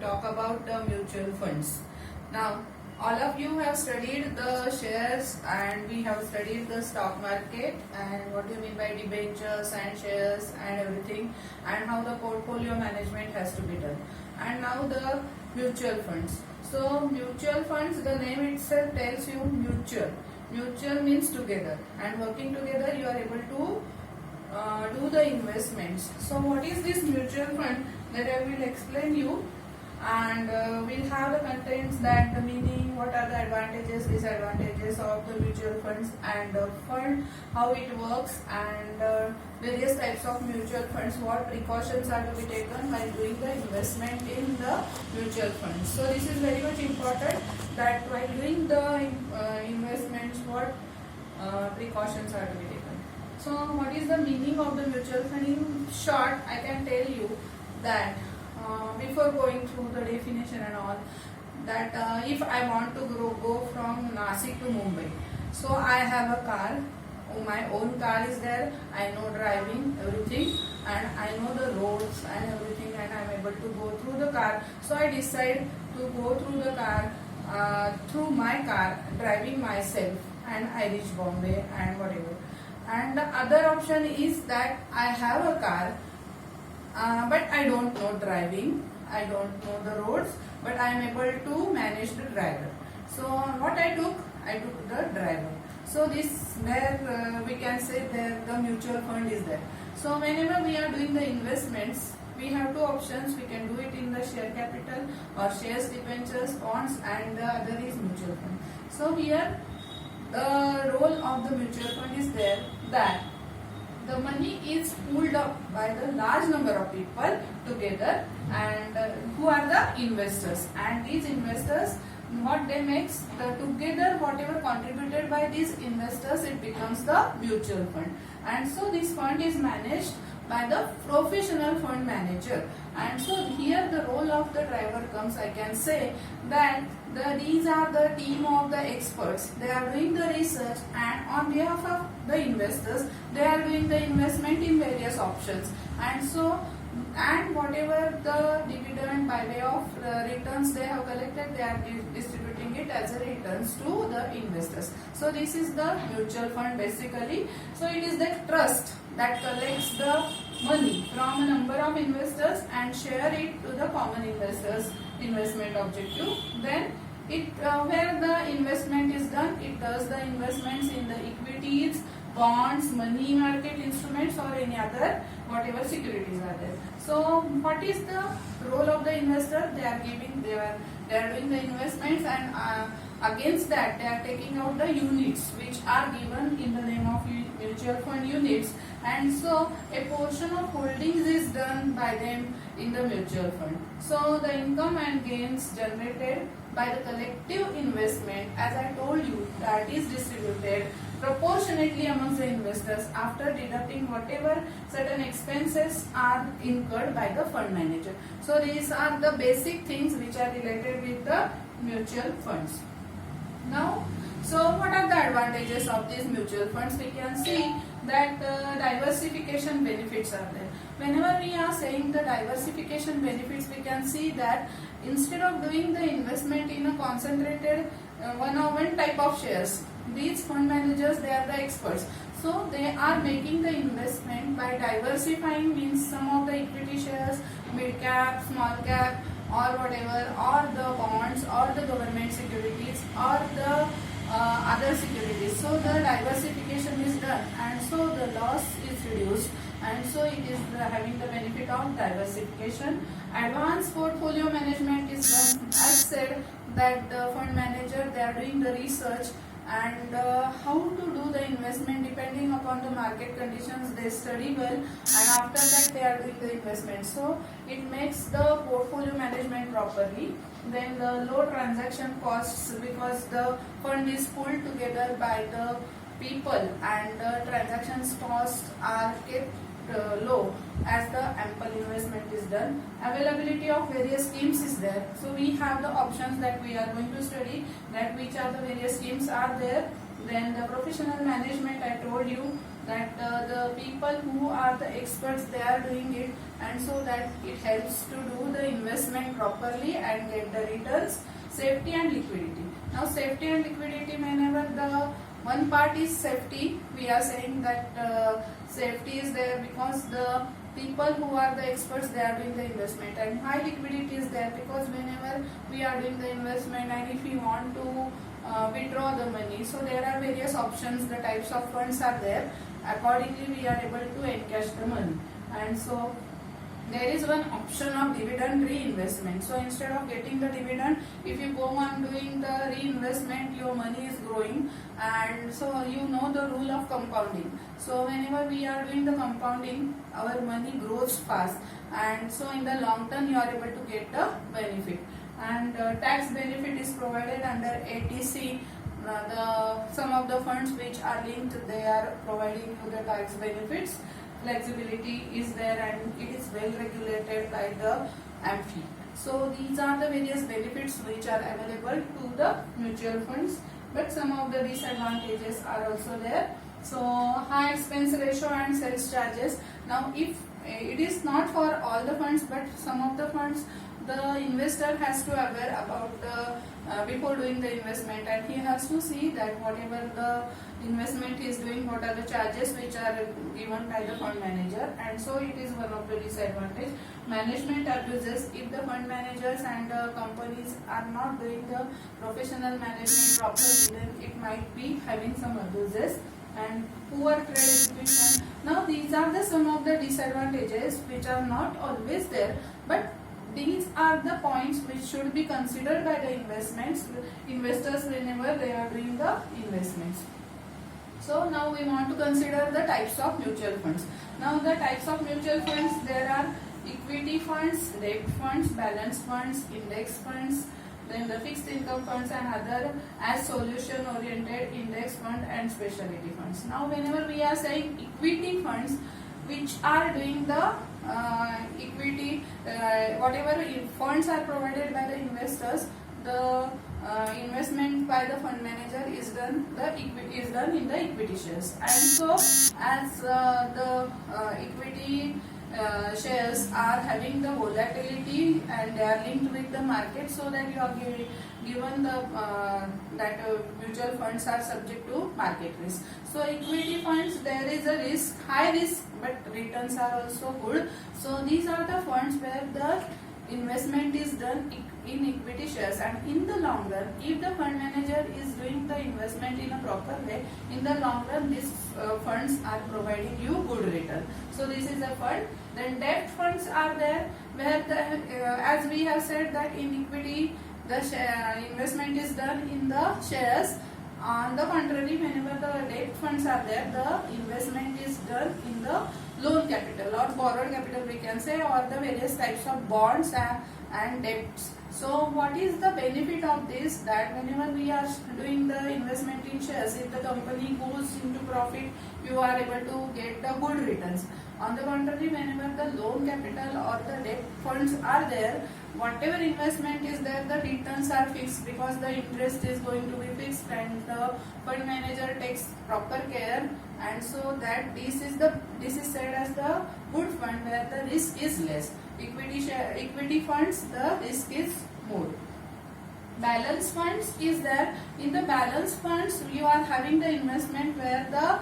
talk about the mutual funds. Now, all of you have studied the shares and we have studied the stock market and what do you mean by debentures and shares and everything, and how the portfolio management has to be done. And now the mutual funds. So mutual funds, the name itself tells you mutual. Mutual means together, and working together you are able to do the investments. So what is this mutual fund, that I will explain you, and we'll have the contents, that the meaning, what are the advantages, disadvantages of the mutual funds, and fund, how it works, and various types of mutual funds, what precautions are to be taken while doing the investment in the mutual funds. So this is very much important, that while doing the investments, what precautions are to be taken. So what is the meaning of the mutual fund? In short, I can tell you that before going through the definition and all, that if I want to go from Nasik to Mumbai, so I have a car, my own car is there, I know driving, everything, and I know the roads and everything, and I am able to go through the car. So I decide to go through the car, through my car, driving myself, and I reach Bombay and whatever. And the other option is that I have a car, but I don't know driving, I don't know the roads, but I am able to manage the driver. So what I took the driver. So this, there we can say that the mutual fund is there. So whenever we are doing the investments, we have two options. We can do it in the share capital or shares, debentures, bonds, and the other is mutual fund. So here the role of the mutual fund is there, that the money is pooled up by the large number of people together, and who are the investors, and these investors, what they makes, the together whatever contributed by these investors, it becomes the mutual fund. And so this fund is managed by the professional fund manager. And so here the role of the driver comes. I can say that these are the team of the experts. They are doing the research, and on behalf of the investors, they are doing the investment in various options. And so, and whatever the dividend by way of returns they have collected, they are distributing it as a returns to the investors. So this is the mutual fund basically. So it is the trust that collects the money from a number of investors and share it to the common investors investment objective. Then it where the investment is done, it does the investments in the equities, bonds, money market instruments, or any other whatever securities are there. So what is the role of the investor? They are doing the investments, and against that they are taking out the units which are given in the name of mutual fund units, and so a portion of holdings is done by them in the mutual fund. So the income and gains generated by the collective investment, as I told you, that is distributed proportionately amongst the investors after deducting whatever certain expenses are incurred by the fund manager. So these are the basic things which are related with the mutual funds. Now, so what are the advantages of these mutual funds? We can see that diversification benefits are there. Whenever we are saying the diversification benefits, we can see that instead of doing the investment in a concentrated one type of shares, these fund managers, they are the experts. So they are making the investment by diversifying, means some of the equity shares, mid cap, small cap, or whatever, or the bonds, or the government securities, or the other securities. So the diversification is done, and so the loss is reduced, and so it is having the benefit of diversification. Advanced portfolio management is done. As said, that the fund manager, they are doing the research and how to do the investment depending upon the market conditions. They study well, and after that they are doing the investment. So it makes the portfolio management properly. Then the low transaction costs, because the fund is pulled together by the people, and the transactions costs are kept low as the ample investment is done. Availability of various schemes is there. So we have the options that we are going to study, that which are the various schemes are there. Then the professional management, I told you, that the people who are the experts, they are doing it, and so that it helps to do the investment properly and get the returns. Safety and liquidity. Now safety and liquidity, whenever the one part is safety, we are saying that safety is there because the people who are the experts, they are doing the investment, and high liquidity is there because whenever we are doing the investment and if we want to withdraw the money, so there are various options, the types of funds are there, accordingly we are able to encash the money. And so there is one option of dividend reinvestment. So instead of getting the dividend, if you go on doing the reinvestment, your money is growing, and so you know the rule of compounding. So whenever we are doing the compounding, our money grows fast, and so in the long term you are able to get the benefit. And tax benefit is provided under ATC. Some of the funds which are linked, they are providing you the tax benefits. Flexibility is there and it is well regulated by the AMFI. So these are the various benefits which are available to the mutual funds, but some of the disadvantages are also there. So high expense ratio and sales charges. Now if it is not for all the funds, but some of the funds, the investor has to aware about before doing the investment, and he has to see that whatever the investment he is doing, what are the charges which are given by the fund manager, and so it is one of the disadvantage. Management abuses. If the fund managers and companies are not doing the professional management properly, then it might be having some abuses. And poor credit execution. Now these are the some of the disadvantages which are not always there, but these are the points which should be considered by the investors whenever they are doing the investments. So now we want to consider the types of mutual funds. Now the types of mutual funds, there are equity funds, debt funds, balance funds, index funds, then the fixed income funds and other as solution oriented index fund and specialty funds. Now whenever we are saying equity funds, which are doing the equity, whatever funds are provided by the investors, the investment by the fund manager is done in the equity shares. And so as the equity shares are having the volatility and they are linked with the market, so that you are given the that mutual funds are subject to market risk. So equity funds, there is a risk, high risk, but returns are also good. So these are the funds where the investment is done in equity shares, and in the long run, if the fund manager is doing the investment in a proper way, in the long run these funds are providing you good return. So this is a fund. Then debt funds are there, where as we have said that in equity the investment is done in the shares. On the contrary, whenever the debt funds are there, the investment is done in the loan capital or borrowed capital, we can say, or the various types of bonds and debts. So what is the benefit of this? That whenever we are doing the investment in shares, if the company goes into profit, you are able to get the good returns. On the contrary, whenever the loan capital or the debt funds are there, whatever investment is there, the returns are fixed because the interest is going to be fixed, and the fund manager takes proper care, and so that this is said as the good fund where the risk is less. Equity funds, the risk is more. Balance funds is there. In the balance funds, you are having the investment where the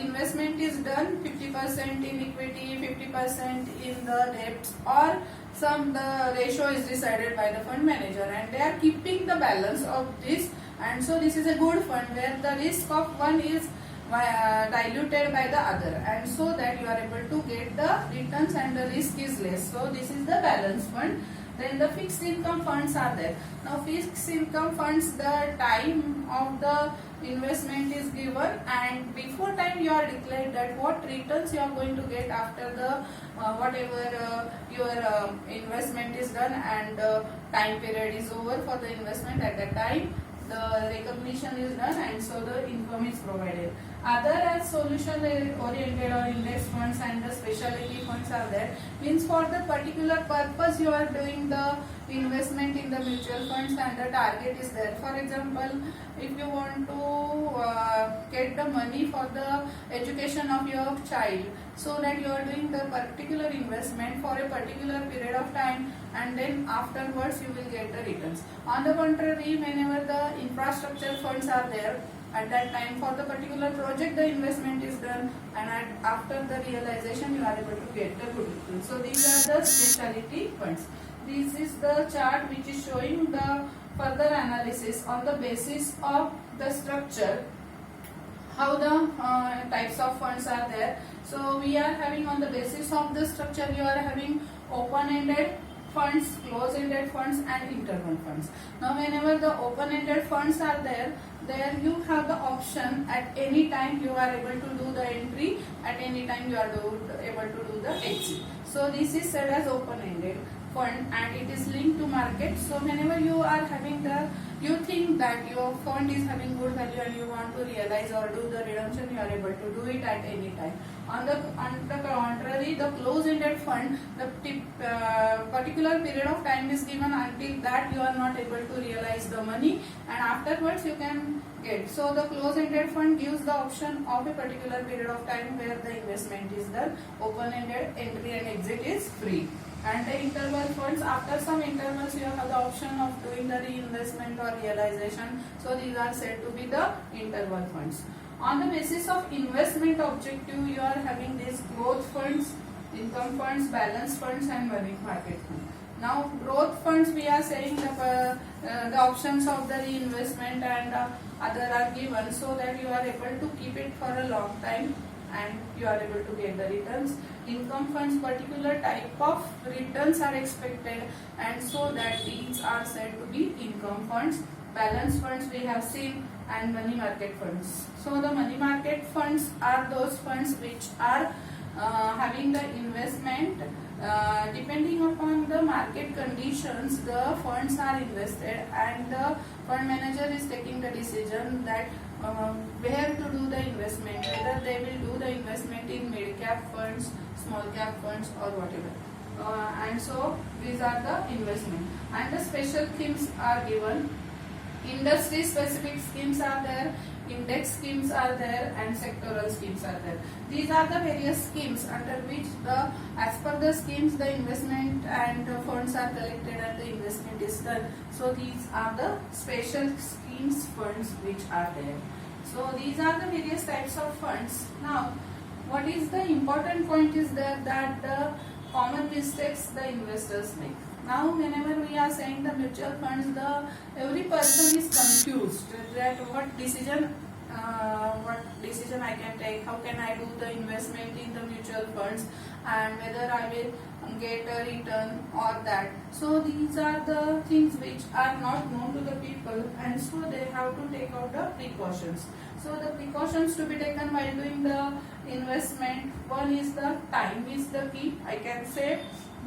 investment is done 50% in equity, 50% in the debts, or the ratio is decided by the fund manager, and they are keeping the balance of this, and so this is a good fund where the risk of one is diluted by the other, and so that you are able to get the returns and the risk is less. So this is the balance fund. Then the fixed income funds are there. Now fixed income funds, the time of the investment is given, and before time you are declared that what returns you are going to get after the whatever your investment is done, and time period is over for the investment. At that time the recognition is done, and so the income is provided. Other as solution oriented or index funds and the specialty funds are there. Means for the particular purpose you are doing the investment in the mutual funds and the target is there. For example, if you want to get the money for the education of your child, so that you are doing the particular investment for a particular period of time and then afterwards you will get the returns. On the contrary, whenever the infrastructure funds are there, at that time for the particular project the investment is done and after the realization you are able to get the good returns. So these are the specialty funds. This is the chart which is showing the further analysis on the basis of the structure, how the types of funds are there. So we are having on the basis of the structure, you are having open-ended funds, close-ended funds and interval funds. Now whenever the open-ended funds are there you have the option at any time you are able to do the entry, at any time you are able to do the exit. So this is said as open-ended fund and it is linked to market. So whenever you are having you think that your fund is having good value and you want to realize or do the redemption, you are able to do it at any time. On the contrary, the close-ended fund, the particular period of time is given until that you are not able to realize the money and afterwards you can get. So the close-ended fund gives the option of a particular period of time where the investment is done. Open-ended entry and exit is free. And the interval funds, after some intervals you have the option of doing the reinvestment or realization. So these are said to be the interval funds. On the basis of investment objective, you are having these growth funds, income funds, balance funds and money market fund. Now growth funds, we are saying the options of the reinvestment and other are given so that you are able to keep it for a long time and you are able to get the returns. Income funds, particular type of returns are expected and so that these are said to be income funds. Balance funds we have seen and money market funds. So the money market funds are those funds which are having the investment depending upon the market conditions, the funds are invested and the fund manager is taking the decision that where to do the investment, whether they will do the investment in mid cap funds, small cap funds or whatever. And so these are the investment and the special schemes are given. Industry specific schemes are there, index schemes are there and sectoral schemes are there. These are the various schemes under which as per the schemes the investment and funds are collected and the investment is done. So these are the special schemes funds which are there. So these are the various types of funds. Now what is the important point is that the common mistakes the investors make. Now whenever we are saying the mutual funds, every person is confused that what decision I can take, how can I do the investment in the mutual funds and whether I will get a return or that. So these are the things which are not known to the people and so they have to take out the precautions. So the precautions to be taken while doing the investment, one is the time is the key. I can say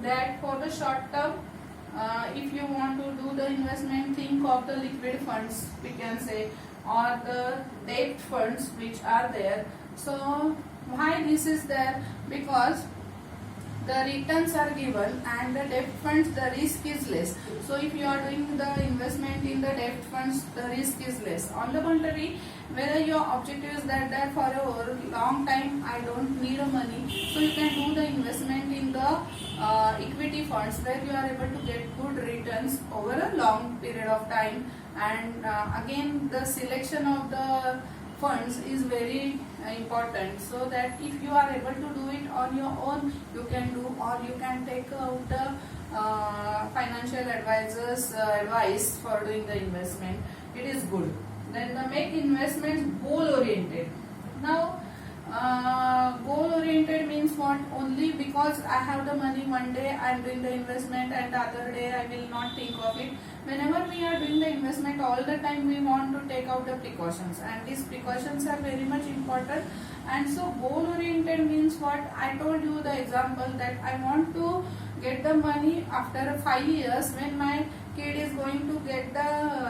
that for the short term, if you want to do the investment, think of the liquid funds, we can say, or the debt funds which are there. So why this is there? Because the returns are given and the debt funds the risk is less. So if you are doing the investment in the debt funds, the risk is less. On the contrary, whether your objective is that for a long time I don't need a money, so you can do the investment in the equity funds where you are able to get good returns over a long period of time. And again the selection of the funds is very important, so that if you are able to do it on your own, you can do, or you can take out the financial advisors advice for doing the investment. It is good. Then the make investments goal oriented. Now goal oriented means what? Only because I have the money one day I am doing the investment and the other day I will not think of it. Whenever we are doing the investment, all the time we want to take out the precautions and these precautions are very much important. And so goal oriented means what? I told you the example that I want to get the money after 5 years when my kid is going to get the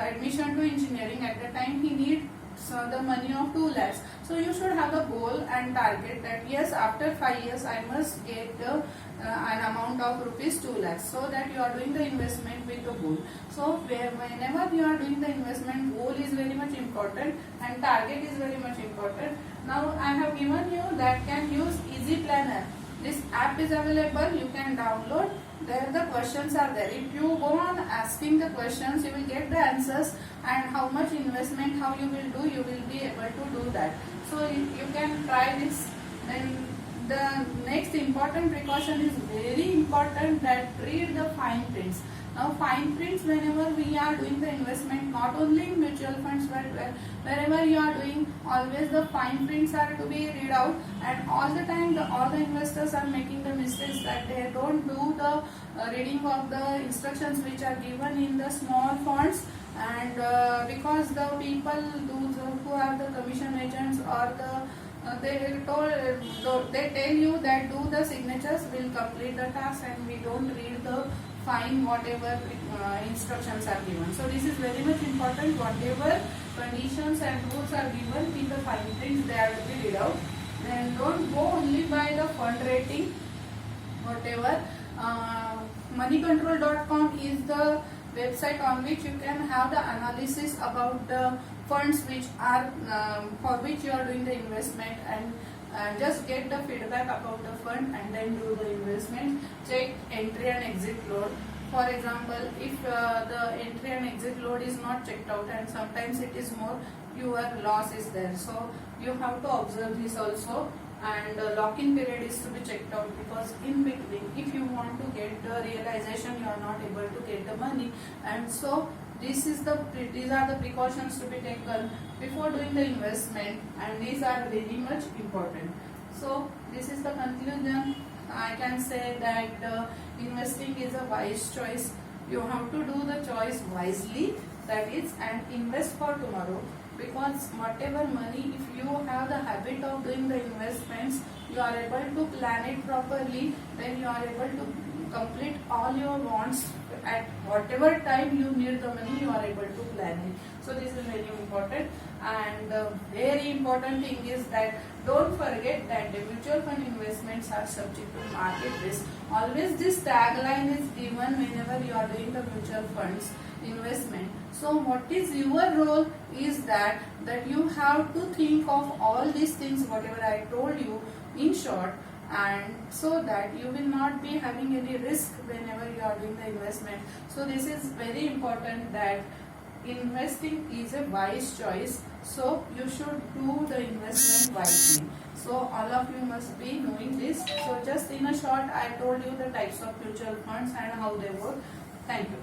admission to engineering. At the time he needs so the money of 2 lakhs. So you should have a goal and target that yes, after 5 years I must get an amount of rupees 2 lakhs, so that you are doing the investment with a goal. So whenever you are doing the investment, goal is very much important and target is very much important. Now I have given you that can use Easy Planner. This app is available, you can download. There the questions are there. If you go on asking the questions, you will get the answers, and how much investment, how you will do, you will be able to do that. So you can try this. Then the next important precaution is very important, that read the fine prints. Now fine prints, whenever we are doing the investment, not only in mutual funds but wherever you are doing, always the fine prints are to be read out. And all the time all the investors are making the mistakes that they don't do the reading of the instructions which are given in the small fonts, and because the people who have the commission agents or they tell you that do the signatures, will complete the task, and we don't read the fine whatever instructions are given. So this is very much important. Whatever conditions and rules are given in the fine prints, they are to be read out. Then don't go only by the fund rating, whatever. Moneycontrol.com is the website on which you can have the analysis about the funds which are for which you are doing the investment, and just get the feedback about the fund and then do the investment. Check entry and exit load. For example, if the entry and exit load is not checked out, and sometimes it is more, your loss is there. So you have to observe this also. And lock-in period is to be checked out, because in between, if you want to get the realization, you are not able to get the money. And so these are the precautions to be taken before doing the investment, and these are very much important. So this is the conclusion. I can say that investing is a wise choice. You have to do the choice wisely, that is, and invest for tomorrow. Because whatever money, if you have the habit of doing the investments, you are able to plan it properly, then you are able to complete all your wants at whatever time you need the money, you are able to plan it. So this is very important. And very important thing is that don't forget that the mutual fund investments are subject to market risk. Always this tagline is given whenever you are doing the mutual funds investment. So what is your role is that you have to think of all these things whatever I told you in short, and so that you will not be having any risk whenever you are doing the investment. So this is very important, that investing is a wise choice, so you should do the investment wisely. So all of you must be knowing this. So just in a short I told you the types of mutual funds and how they work. Thank you.